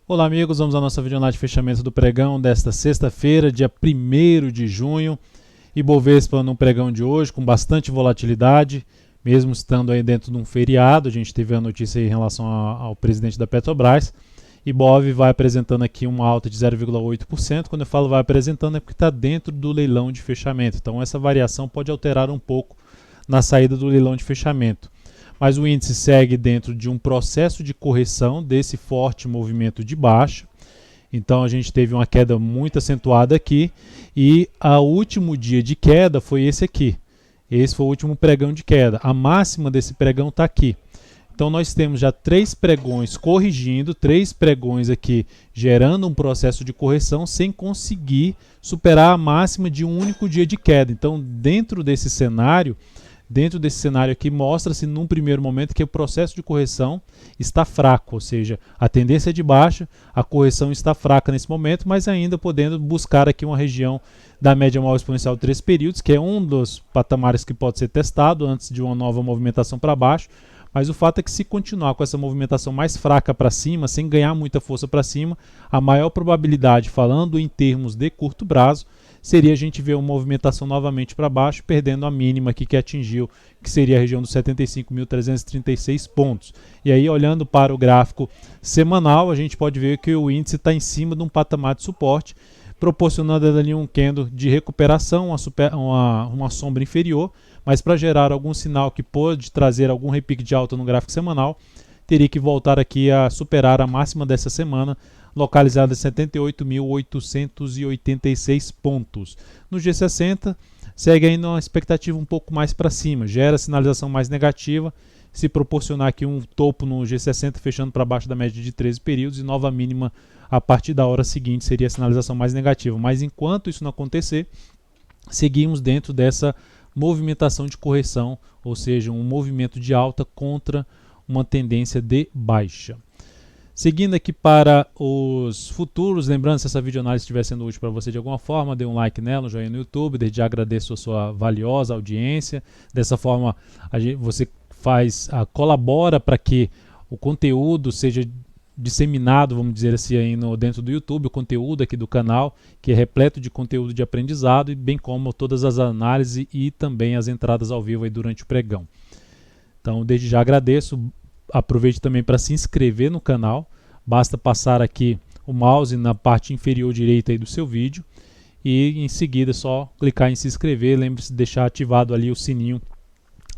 Olá amigos, vamos à nossa videoanálise de fechamento do pregão desta sexta-feira, dia 1º de junho. Ibovespa no pregão de hoje com bastante volatilidade, mesmo estando aí dentro de um feriado. A gente teve a notícia aí em relação ao presidente da Petrobras. Ibov vai apresentando aqui uma alta de 0,8%. Quando eu falo vai apresentando é porque está dentro do leilão de fechamento. Então essa variação pode alterar um pouco na saída do leilão de fechamento. Mas o índice segue dentro de um processo de correção desse forte movimento de baixa. Então a gente teve uma queda muito acentuada aqui e o último dia de queda foi esse aqui. Esse foi o último pregão de queda. A máxima desse pregão está aqui. Então nós temos já 3 pregões corrigindo, 3 pregões aqui gerando um processo de correção sem conseguir superar a máxima de um único dia de queda. Então dentro desse cenário aqui, mostra-se num primeiro momento que o processo de correção está fraco, ou seja, a tendência é de baixa, a correção está fraca nesse momento, mas ainda podendo buscar aqui uma região da média móvel exponencial de 3 períodos, que é um dos patamares que pode ser testado antes de uma nova movimentação para baixo. Mas o fato é que se continuar com essa movimentação mais fraca para cima, sem ganhar muita força para cima, a maior probabilidade, falando em termos de curto prazo, seria a gente ver uma movimentação novamente para baixo, perdendo a mínima aqui que atingiu, que seria a região dos 75.336 pontos. E aí, olhando para o gráfico semanal, a gente pode ver que o índice está em cima de um patamar de suporte, proporcionando ali um candle de recuperação, uma sombra inferior, mas para gerar algum sinal que pode trazer algum repique de alta no gráfico semanal, teria que voltar aqui a superar a máxima dessa semana, localizada em 78.886 pontos. No G60, segue ainda uma expectativa um pouco mais para cima, gera sinalização mais negativa, se proporcionar aqui um topo no G60 fechando para baixo da média de 13 períodos e nova mínima a partir da hora seguinte seria a sinalização mais negativa. Mas enquanto isso não acontecer, seguimos dentro dessa movimentação de correção, ou seja, um movimento de alta contra uma tendência de baixa. Seguindo aqui para os futuros, lembrando, se essa videoanálise estiver sendo útil para você de alguma forma, dê um like nela, um joinha no YouTube, desde já agradeço a sua valiosa audiência. Dessa forma, você colabora para que o conteúdo seja disseminado, vamos dizer assim, aí dentro do YouTube, o conteúdo aqui do canal, que é repleto de conteúdo de aprendizado, e bem como todas as análises e também as entradas ao vivo aí durante o pregão. Então, desde já agradeço. Aproveite também para se inscrever no canal. Basta passar aqui o mouse na parte inferior direita aí do seu vídeo e em seguida é só clicar em se inscrever. Lembre-se de deixar ativado ali o sininho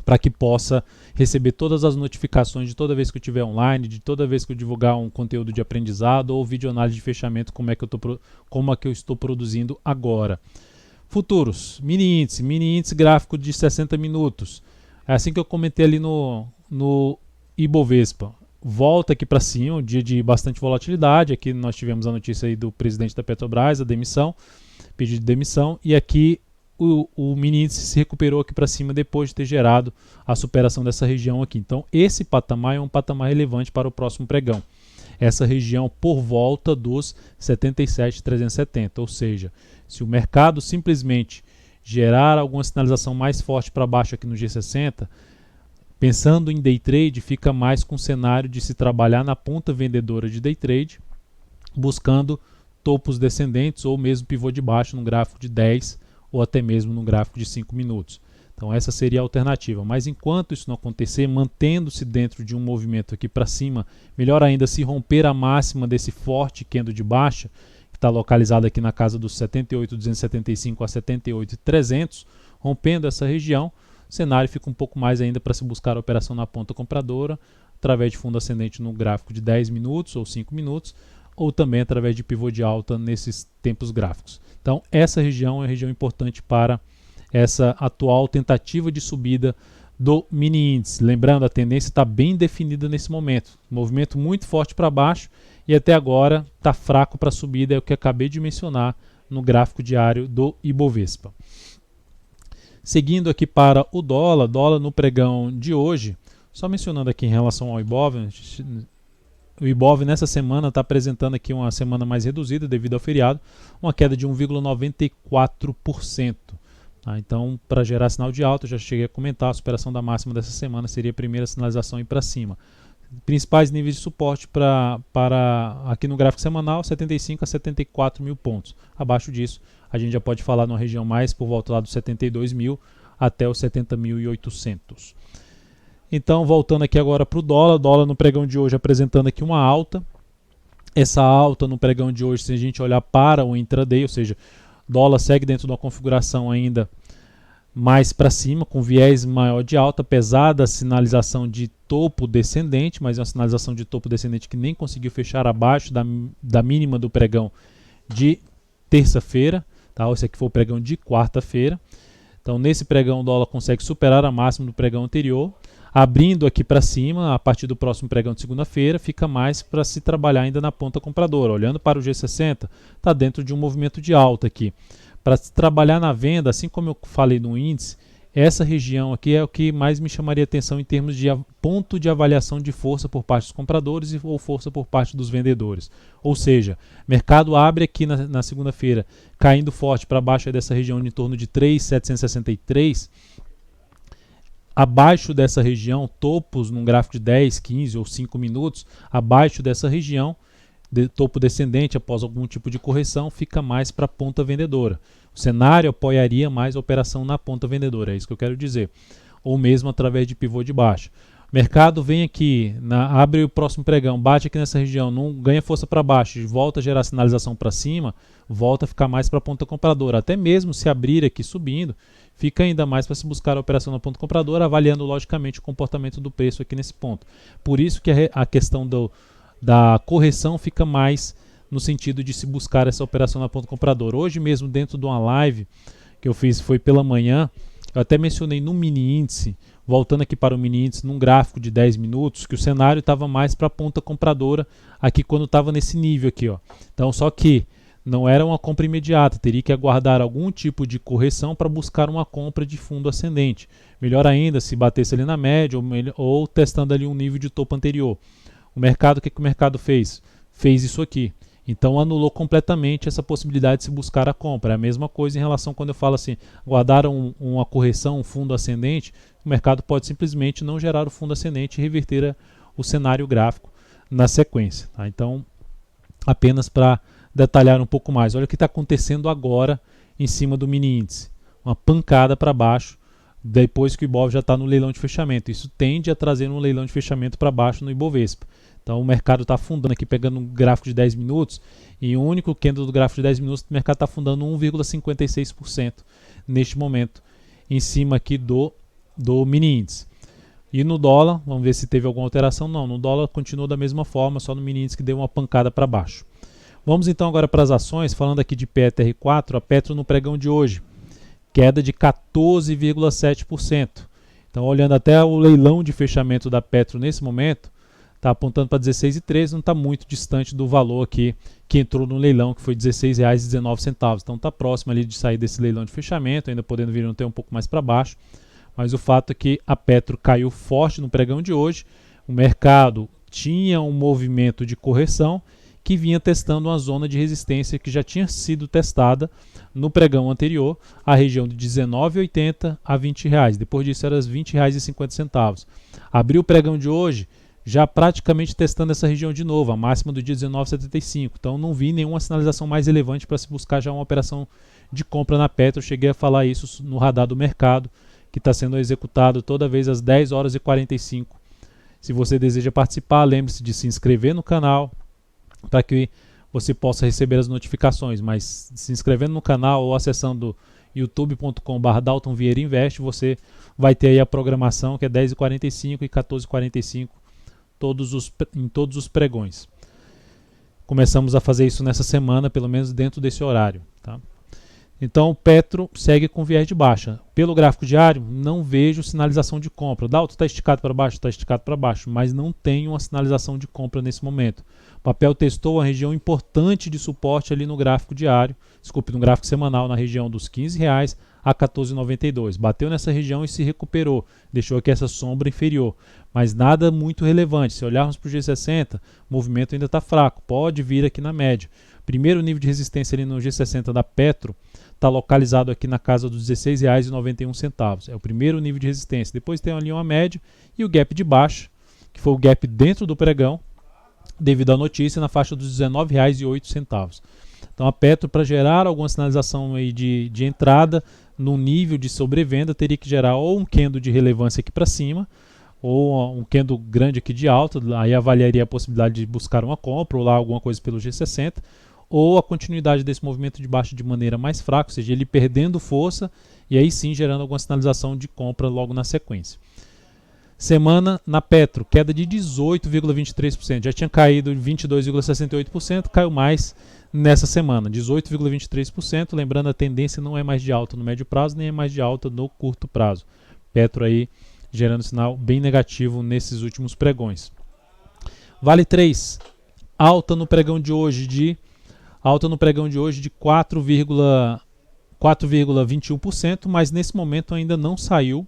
para que possa receber todas as notificações de toda vez que eu estiver online, de toda vez que eu divulgar um conteúdo de aprendizado ou videoanálise de fechamento, como é que eu estou produzindo agora. Futuros, mini índice gráfico de 60 minutos. É assim que eu comentei ali no Ibovespa. Volta aqui para cima, um dia de bastante volatilidade. Aqui nós tivemos a notícia aí do presidente da Petrobras, a demissão, pedido de demissão, e aqui o mini índice se recuperou aqui para cima depois de ter gerado a superação dessa região aqui. Então esse patamar é um patamar relevante para o próximo pregão. Essa região por volta dos 77.370, ou seja, se o mercado simplesmente gerar alguma sinalização mais forte para baixo aqui no G60, pensando em day trade, fica mais com o cenário de se trabalhar na ponta vendedora de day trade, buscando topos descendentes ou mesmo pivô de baixo no gráfico de 10 ou até mesmo no gráfico de 5 minutos. Então essa seria a alternativa. Mas enquanto isso não acontecer, mantendo-se dentro de um movimento aqui para cima, melhor ainda se romper a máxima desse forte candle de baixa, que está localizado aqui na casa dos 78.275 a 78.300, rompendo essa região, o cenário fica um pouco mais ainda para se buscar a operação na ponta compradora, através de fundo ascendente no gráfico de 10 minutos ou 5 minutos, ou também através de pivô de alta nesses tempos gráficos. Então essa região é uma região importante para essa atual tentativa de subida do mini índice. Lembrando, a tendência está bem definida nesse momento. Movimento muito forte para baixo e até agora está fraco para subida, é o que acabei de mencionar no gráfico diário do Ibovespa. Seguindo aqui para o dólar no pregão de hoje, só mencionando aqui em relação ao Ibov, o Ibov nessa semana está apresentando aqui uma semana mais reduzida devido ao feriado, uma queda de 1,94%. Tá? Então, para gerar sinal de alta, eu já cheguei a comentar, a superação da máxima dessa semana seria a primeira sinalização ir para cima. Principais níveis de suporte para aqui no gráfico semanal, 75 a 74 mil pontos. Abaixo disso, a gente já pode falar numa região mais por volta lá dos 72 mil até os 70.800. Então, voltando aqui agora para o dólar no pregão de hoje apresentando aqui uma alta. Essa alta no pregão de hoje, se a gente olhar para o intraday, ou seja, dólar segue dentro de uma configuração ainda mais para cima, com viés maior de alta, apesar da sinalização de topo descendente, mas é uma sinalização de topo descendente que nem conseguiu fechar abaixo da mínima do pregão de terça-feira. Tá? Esse aqui foi o pregão de quarta-feira. Então, nesse pregão, o dólar consegue superar a máxima do pregão anterior. Abrindo aqui para cima, a partir do próximo pregão de segunda-feira, fica mais para se trabalhar ainda na ponta compradora. Olhando para o G60, está dentro de um movimento de alta aqui. Para se trabalhar na venda, assim como eu falei no índice, essa região aqui é o que mais me chamaria atenção em termos de ponto de avaliação de força por parte dos compradores ou força por parte dos vendedores. Ou seja, mercado abre aqui na segunda-feira, caindo forte para baixo dessa região em torno de 3.763. Abaixo dessa região, topos num gráfico de 10, 15 ou 5 minutos, abaixo dessa região, topo descendente após algum tipo de correção, fica mais para a ponta vendedora. O cenário apoiaria mais a operação na ponta vendedora, é isso que eu quero dizer. Ou mesmo através de pivô de baixa. O mercado vem aqui, abre o próximo pregão, bate aqui nessa região, não ganha força para baixo, volta a gerar sinalização para cima, volta a ficar mais para a ponta compradora. Até mesmo se abrir aqui subindo, fica ainda mais para se buscar a operação na ponta compradora, avaliando logicamente o comportamento do preço aqui nesse ponto. Por isso que a questão da correção fica mais no sentido de se buscar essa operação na ponta compradora. Hoje mesmo, dentro de uma live que eu fiz, foi pela manhã, eu até mencionei no mini índice, voltando aqui para o mini índice, num gráfico de 10 minutos, que o cenário estava mais para a ponta compradora aqui quando estava nesse nível aqui, ó. Então, só que não era uma compra imediata, teria que aguardar algum tipo de correção para buscar uma compra de fundo ascendente. Melhor ainda se batesse ali na média ou testando ali um nível de topo anterior. O mercado, o que o mercado fez? Fez isso aqui. Então anulou completamente essa possibilidade de se buscar a compra. É a mesma coisa em relação quando eu falo assim, guardaram uma correção, um fundo ascendente, o mercado pode simplesmente não gerar o fundo ascendente e reverter o cenário gráfico na sequência. Tá? Então, apenas para detalhar um pouco mais, olha o que está acontecendo agora em cima do mini índice. Uma pancada para baixo, depois que o Ibov já está no leilão de fechamento. Isso tende a trazer um leilão de fechamento para baixo no Ibovespa. Então o mercado está afundando aqui, pegando um gráfico de 10 minutos, e o único candle do gráfico de 10 minutos, o mercado está afundando 1,56% neste momento, em cima aqui do mini índice. E no dólar, vamos ver se teve alguma alteração. Não, no dólar continuou da mesma forma, só no mini índice que deu uma pancada para baixo. Vamos então agora para as ações, falando aqui de PETR4, a Petro no pregão de hoje, queda de 14,7%. Então olhando até o leilão de fechamento da Petro nesse momento, está apontando para 16,13, não está muito distante do valor aqui que entrou no leilão, que foi R$ 16,19. Então está próximo ali de sair desse leilão de fechamento, ainda podendo vir até um pouco mais para baixo. Mas o fato é que a Petro caiu forte no pregão de hoje. O mercado tinha um movimento de correção que vinha testando uma zona de resistência que já tinha sido testada no pregão anterior, a região de R$ 19,80 a R$ 20. Depois disso era R$ 20,50. Abriu o pregão de hoje já praticamente testando essa região de novo, a máxima do dia 19,75. Então não vi nenhuma sinalização mais relevante para se buscar já uma operação de compra na Petro. Eu cheguei a falar isso no radar do mercado, que está sendo executado toda vez às 10 horas e 45. Se você deseja participar, lembre-se de se inscrever no canal para que você possa receber as notificações. Mas se inscrevendo no canal ou acessando youtube.com/Dalton Vieira Invest, você vai ter aí a programação que é 10h45 e 14h45 em todos os pregões. Começamos a fazer isso nessa semana, pelo menos dentro desse horário. Tá? Então o Petro segue com viés de baixa. Pelo gráfico diário, não vejo sinalização de compra. Dalton está esticado para baixo? Está esticado para baixo, mas não tem uma sinalização de compra nesse momento. O papel testou uma região importante de suporte ali no gráfico diário, no gráfico semanal, na região dos R$15 a R$14,92. Bateu nessa região e se recuperou, deixou aqui essa sombra inferior, mas nada muito relevante. Se olharmos para o G60, o movimento ainda está fraco, pode vir aqui na média. Primeiro nível de resistência ali no G60 da Petro está localizado aqui na casa dos R$16,91. É o primeiro nível de resistência. Depois tem ali uma média e o gap de baixa que foi o gap dentro do pregão, devido à notícia, na faixa dos R$ 19,08. Então a Petro, para gerar alguma sinalização aí de entrada no nível de sobrevenda, teria que gerar ou um candle de relevância aqui para cima, ou um candle grande aqui de alta, aí avaliaria a possibilidade de buscar uma compra, ou lá alguma coisa pelo G60, ou a continuidade desse movimento de baixa de maneira mais fraca, ou seja, ele perdendo força, e aí sim gerando alguma sinalização de compra logo na sequência. Semana na Petro, queda de 18,23%, já tinha caído 22,68%, caiu mais nessa semana, 18,23%, lembrando a tendência não é mais de alta no médio prazo, nem é mais de alta no curto prazo. Petro aí gerando sinal bem negativo nesses últimos pregões. Vale 3, alta no pregão de hoje de 4,21%, mas nesse momento ainda não saiu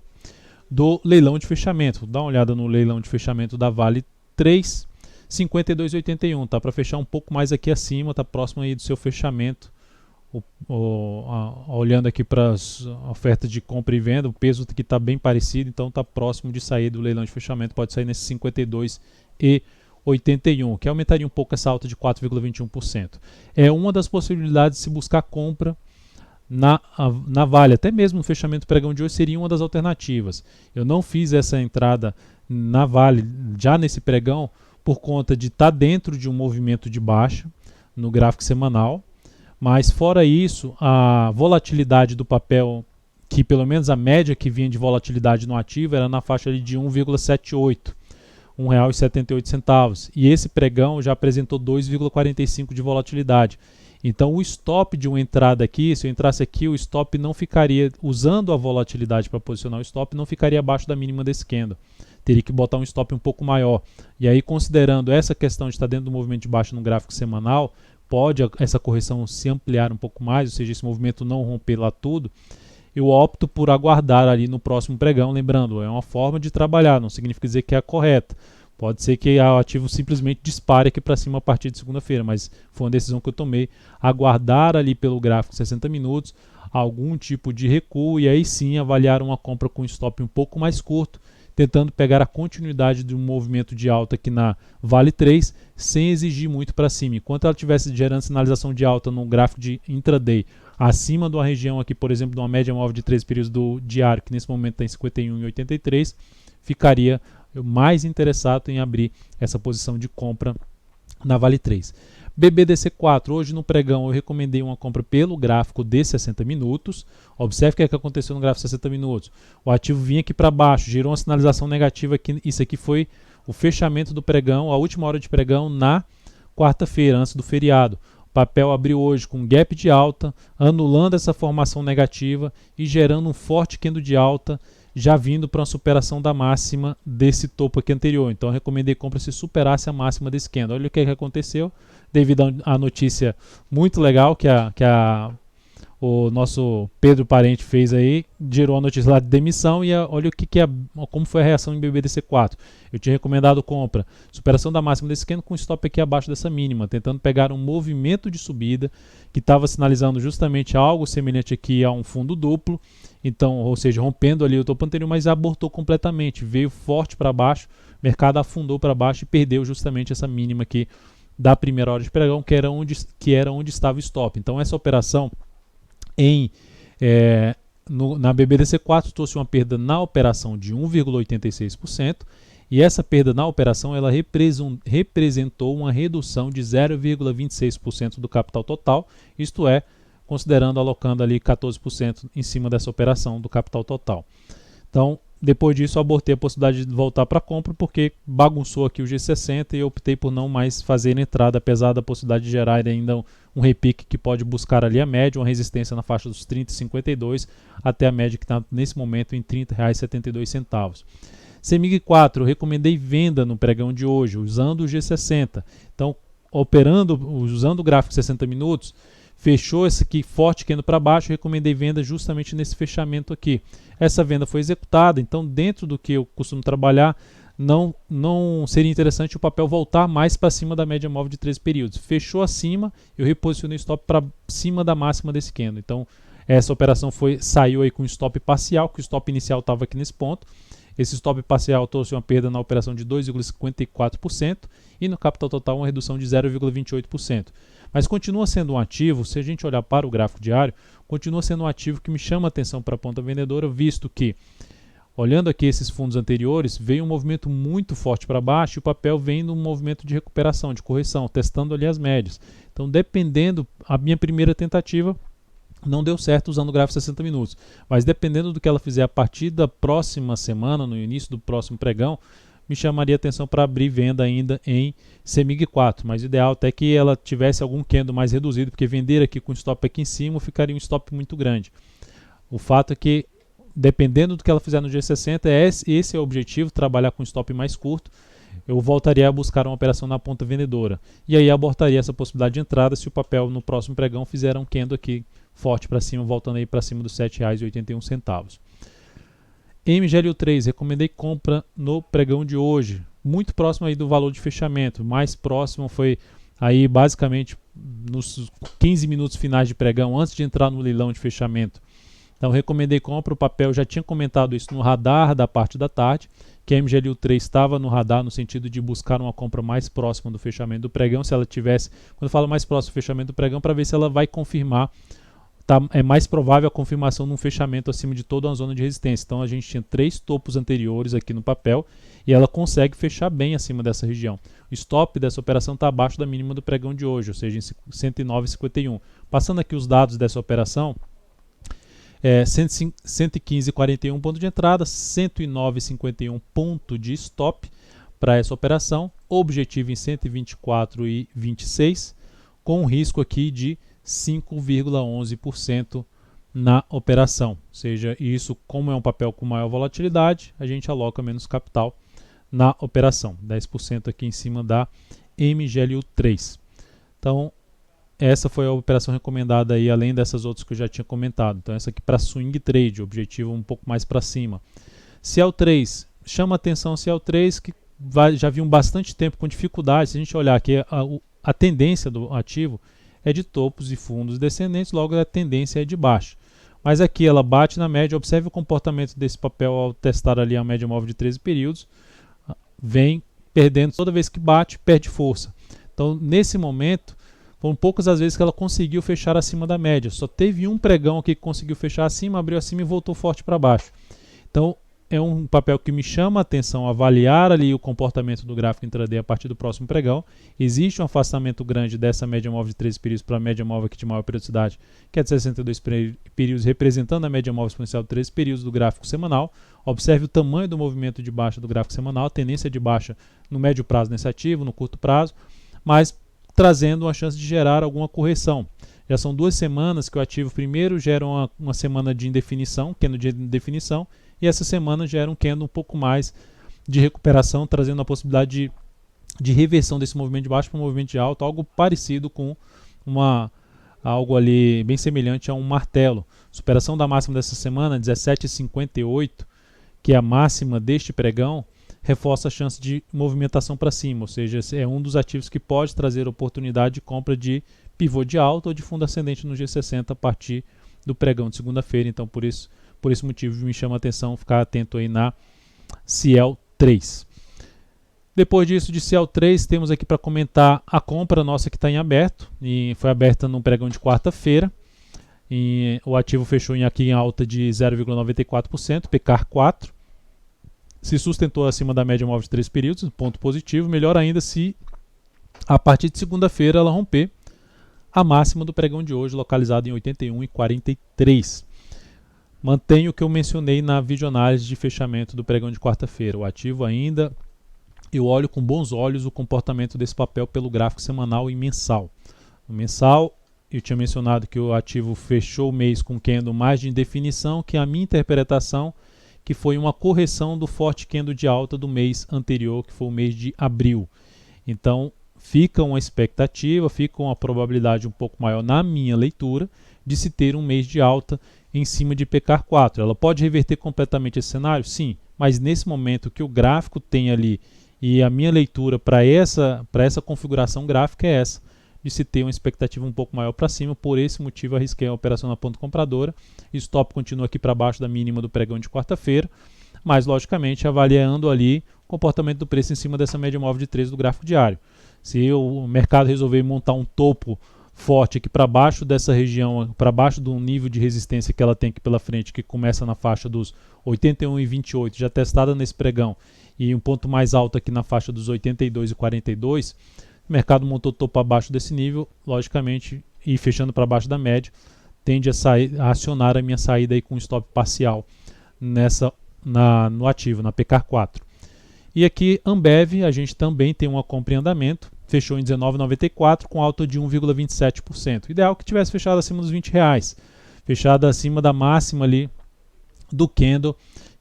do leilão de fechamento. Dá uma olhada no leilão de fechamento da Vale 3, 52,81, tá para fechar um pouco mais aqui acima, tá próximo aí do seu fechamento. Olhando aqui para as ofertas de compra e venda, o peso aqui está bem parecido, então está próximo de sair do leilão de fechamento, pode sair nesse 52,81, que aumentaria um pouco essa alta de 4,21%. É uma das possibilidades de se buscar compra na Vale, até mesmo no fechamento do pregão de hoje seria uma das alternativas. Eu não fiz essa entrada na Vale já nesse pregão por conta de estar dentro de um movimento de baixa no gráfico semanal, mas fora isso, a volatilidade do papel, que pelo menos a média que vinha de volatilidade no ativo era na faixa ali de 1,78, R$ 1,78, e esse pregão já apresentou 2,45 de volatilidade. Então o stop de uma entrada aqui, se eu entrasse aqui, o stop não ficaria, usando a volatilidade para posicionar o stop, não ficaria abaixo da mínima desse candle. Teria que botar um stop um pouco maior. E aí, considerando essa questão de estar dentro do movimento de baixa no gráfico semanal, pode essa correção se ampliar um pouco mais, ou seja, esse movimento não romper lá tudo, eu opto por aguardar ali no próximo pregão. Lembrando, é uma forma de trabalhar, não significa dizer que é a correta. Pode ser que o ativo simplesmente dispare aqui para cima a partir de segunda-feira, mas foi uma decisão que eu tomei, aguardar ali pelo gráfico 60 minutos, algum tipo de recuo, e aí sim avaliar uma compra com stop um pouco mais curto, tentando pegar a continuidade de um movimento de alta aqui na Vale 3, sem exigir muito para cima. Enquanto ela estivesse gerando sinalização de alta no gráfico de intraday, acima de uma região aqui, por exemplo, de uma média móvel de 13 períodos do diário, que nesse momento está em 51,83, ficaria mais interessado em abrir essa posição de compra na Vale 3. BBDC4, hoje no pregão eu recomendei uma compra pelo gráfico de 60 minutos. Observe o que aconteceu no gráfico de 60 minutos. O ativo vinha aqui para baixo, gerou uma sinalização negativa aqui. Isso aqui foi o fechamento do pregão, a última hora de pregão na quarta-feira, antes do feriado. O papel abriu hoje com gap de alta, anulando essa formação negativa e gerando um forte candle de alta, já vindo para uma superação da máxima desse topo aqui anterior. Então eu recomendei compra se superasse a máxima desse candle. Olha o que aconteceu, devido à notícia muito legal que o nosso Pedro Parente fez aí, gerou a notícia lá de demissão, e olha como foi a reação em BBDC4. Eu tinha recomendado compra, superação da máxima desse candle com stop aqui abaixo dessa mínima, tentando pegar um movimento de subida que estava sinalizando justamente algo semelhante aqui a um fundo duplo, então, ou seja, rompendo ali o topo anterior, mas abortou completamente, veio forte para baixo, o mercado afundou para baixo e perdeu justamente essa mínima aqui da primeira hora de pregão, que era onde estava o stop. Então essa operação na BBDC4 trouxe uma perda na operação de 1,86%, e essa perda na operação ela representou uma redução de 0,26% do capital total, isto é, considerando, alocando ali 14% em cima dessa operação do capital total. Então, depois disso, eu abortei a possibilidade de voltar para a compra, porque bagunçou aqui o G60 e eu optei por não mais fazer entrada, apesar da possibilidade de gerar ainda um repique que pode buscar ali a média, uma resistência na faixa dos 30,52 até a média que está nesse momento em R$ 30,72. CEMIG 4, eu recomendei venda no pregão de hoje, usando o G60. Então, usando o gráfico 60 minutos, fechou esse aqui forte que indo para baixo, recomendei venda justamente nesse fechamento aqui. Essa venda foi executada, então dentro do que eu costumo trabalhar, não seria interessante o papel voltar mais para cima da média móvel de 13 períodos. Fechou acima, eu reposicionei o stop para cima da máxima desse candle. Então essa operação saiu aí com stop parcial, que o stop inicial estava aqui nesse ponto. Esse stop parcial trouxe uma perda na operação de 2,54% e no capital total uma redução de 0,28%. Mas continua sendo um ativo, se a gente olhar para o gráfico diário, continua sendo um ativo que me chama a atenção para a ponta vendedora, visto que, olhando aqui esses fundos anteriores, veio um movimento muito forte para baixo e o papel vem num movimento de recuperação, de correção, testando ali as médias. Então, dependendo, a minha primeira tentativa não deu certo usando o gráfico 60 minutos, mas dependendo do que ela fizer a partir da próxima semana, no início do próximo pregão, me chamaria atenção para abrir venda ainda em CEMIG 4, mas o ideal até que ela tivesse algum candle mais reduzido, porque vender aqui com stop aqui em cima ficaria um stop muito grande. O fato é que, dependendo do que ela fizer no G60, esse é o objetivo, trabalhar com stop mais curto. Eu voltaria a buscar uma operação na ponta vendedora. E aí abortaria essa possibilidade de entrada se o papel no próximo pregão fizer um candle aqui forte para cima, voltando aí para cima dos R$ 7,81. MGLU3, recomendei compra no pregão de hoje, muito próximo aí do valor de fechamento, mais próximo foi aí basicamente nos 15 minutos finais de pregão, antes de entrar no leilão de fechamento. Então recomendei compra, o papel já tinha comentado isso no radar da parte da tarde, que a MGLU3 estava no radar no sentido de buscar uma compra mais próxima do fechamento do pregão, se ela tivesse, quando eu falo mais próximo do fechamento do pregão, para ver se ela vai confirmar. É mais provável a confirmação num fechamento acima de toda uma zona de resistência. Então a gente tinha 3 topos anteriores aqui no papel e ela consegue fechar bem acima dessa região. O stop dessa operação está abaixo da mínima do pregão de hoje, ou seja, em 109,51. Passando aqui os dados dessa operação, 115,41 ponto de entrada, 109,51 ponto de stop para essa operação, objetivo em 124,26, com um risco aqui de 5,11% na operação, ou seja, isso, como é um papel com maior volatilidade, a gente aloca menos capital na operação, 10% aqui em cima da MGLU3. Então, essa foi a operação recomendada aí, além dessas outras que eu já tinha comentado. Então, essa aqui para swing trade, objetivo um pouco mais para cima. CL3, chama atenção CL3, que já viu bastante tempo com dificuldade. Se a gente olhar aqui, a tendência do ativo é de topos e fundos descendentes, logo a tendência é de baixo. Mas aqui ela bate na média, observe o comportamento desse papel ao testar ali a média móvel de 13 períodos, vem perdendo, toda vez que bate, perde força. Então, nesse momento, foram poucas as vezes que ela conseguiu fechar acima da média. Só teve um pregão aqui que conseguiu fechar acima, abriu acima e voltou forte para baixo. Então, é um papel que me chama a atenção avaliar ali o comportamento do gráfico intraday a partir do próximo pregão. Existe um afastamento grande dessa média móvel de 13 períodos para a média móvel aqui de maior periodicidade, que é de 62 períodos, representando a média móvel exponencial de 13 períodos do gráfico semanal. Observe o tamanho do movimento de baixa do gráfico semanal, a tendência de baixa no médio prazo nesse ativo, no curto prazo, mas trazendo uma chance de gerar alguma correção. Já são 2 semanas que o ativo primeiro gera uma semana de indefinição, candle de indefinição, e essa semana gera um candle um pouco mais de recuperação, trazendo a possibilidade de reversão desse movimento de baixo para um movimento de alto, algo parecido com algo ali bem semelhante a um martelo. Superação da máxima dessa semana, 17,58, que é a máxima deste pregão, reforça a chance de movimentação para cima, ou seja, é um dos ativos que pode trazer oportunidade de compra de pivô de alta ou de fundo ascendente no G60 a partir do pregão de segunda-feira. Então, por esse motivo, me chama a atenção ficar atento aí na CL3. Depois disso, de CL3, temos aqui para comentar a compra nossa que está em aberto, e foi aberta no pregão de quarta-feira. O ativo fechou aqui em alta de 0,94%, PCAR 4. Se sustentou acima da média móvel de 3 períodos, ponto positivo. Melhor ainda se a partir de segunda-feira ela romper a máxima do pregão de hoje, localizada em 81,43. Mantenho o que eu mencionei na videoanálise de fechamento do pregão de quarta-feira. O ativo ainda, eu olho com bons olhos o comportamento desse papel pelo gráfico semanal e mensal. No mensal, eu tinha mencionado que o ativo fechou o mês com candle mais de indefinição, que a minha interpretação que foi uma correção do forte candle de alta do mês anterior, que foi o mês de abril. Então, fica uma expectativa, fica uma probabilidade um pouco maior na minha leitura de se ter um mês de alta em cima de PCAR 4. Ela pode reverter completamente esse cenário? Sim, mas nesse momento que o gráfico tem ali e a minha leitura para essa configuração gráfica é essa, de se ter uma expectativa um pouco maior para cima. Por esse motivo, arrisquei a operação na ponta compradora. Stop continua aqui para baixo da mínima do pregão de quarta-feira, mas logicamente avaliando ali o comportamento do preço em cima dessa média móvel de 13 do gráfico diário. Se o mercado resolver montar um topo forte aqui para baixo dessa região, para baixo do nível de resistência que ela tem aqui pela frente, que começa na faixa dos 81,28, já testada nesse pregão, e um ponto mais alto aqui na faixa dos 82,42, o mercado montou topo abaixo desse nível, logicamente, e fechando para baixo da média, tende a acionar a minha saída aí com stop parcial no ativo, na PK4. E aqui Ambev, a gente também tem uma compra em andamento, fechou em R$19,94 com alta de 1,27%. Ideal que tivesse fechado acima dos R$20, fechada acima da máxima ali do candle,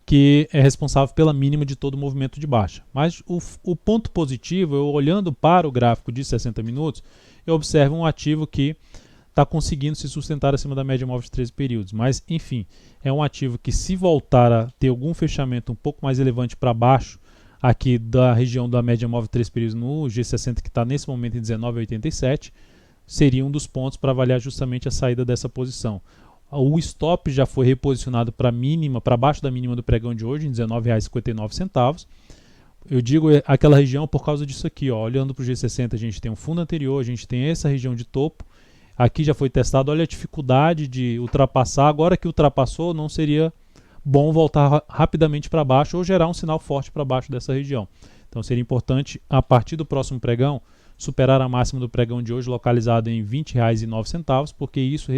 que é responsável pela mínima de todo o movimento de baixa. Mas o ponto positivo, eu olhando para o gráfico de 60 minutos, eu observo um ativo que está conseguindo se sustentar acima da média móvel de 13 períodos. Mas, enfim, é um ativo que, se voltar a ter algum fechamento um pouco mais relevante para baixo, aqui da região da média móvel de 3 períodos no G60, que está nesse momento em 19,87, seria um dos pontos para avaliar justamente a saída dessa posição. O stop já foi reposicionado para mínima, para baixo da mínima do pregão de hoje, em R$19,59. Eu digo aquela região por causa disso aqui, ó. Olhando para o G60, a gente tem um fundo anterior, a gente tem essa região de topo. Aqui já foi testado, olha a dificuldade de ultrapassar. Agora que ultrapassou, não seria bom voltar rapidamente para baixo ou gerar um sinal forte para baixo dessa região. Então seria importante, a partir do próximo pregão, superar a máxima do pregão de hoje, localizado em R$20,09, porque isso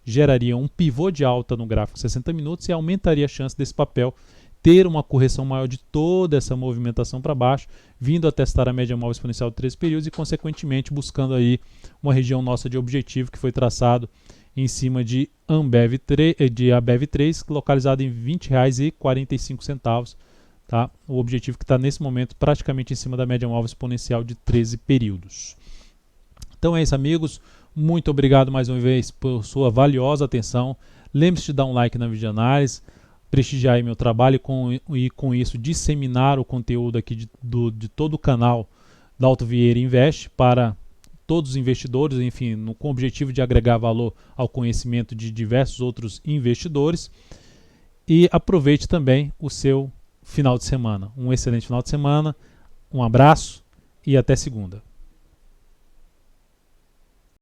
geraria um pivô de alta no gráfico 60 minutos e aumentaria a chance desse papel ter uma correção maior de toda essa movimentação para baixo, vindo a testar a média móvel exponencial de 13 períodos e, consequentemente, buscando aí uma região nossa de objetivo que foi traçado em cima de Ambev 3, localizado em R$20,45, tá? O objetivo que está nesse momento praticamente em cima da média móvel exponencial de 13 períodos. Então é isso, amigos. Muito obrigado mais uma vez por sua valiosa atenção. Lembre-se de dar um like na videoanálise, prestigiar aí meu trabalho e com isso disseminar o conteúdo aqui de todo o canal da Dalton Vieira Invest para todos os investidores, enfim, com o objetivo de agregar valor ao conhecimento de diversos outros investidores. E aproveite também o seu final de semana. Um excelente final de semana, um abraço e até segunda.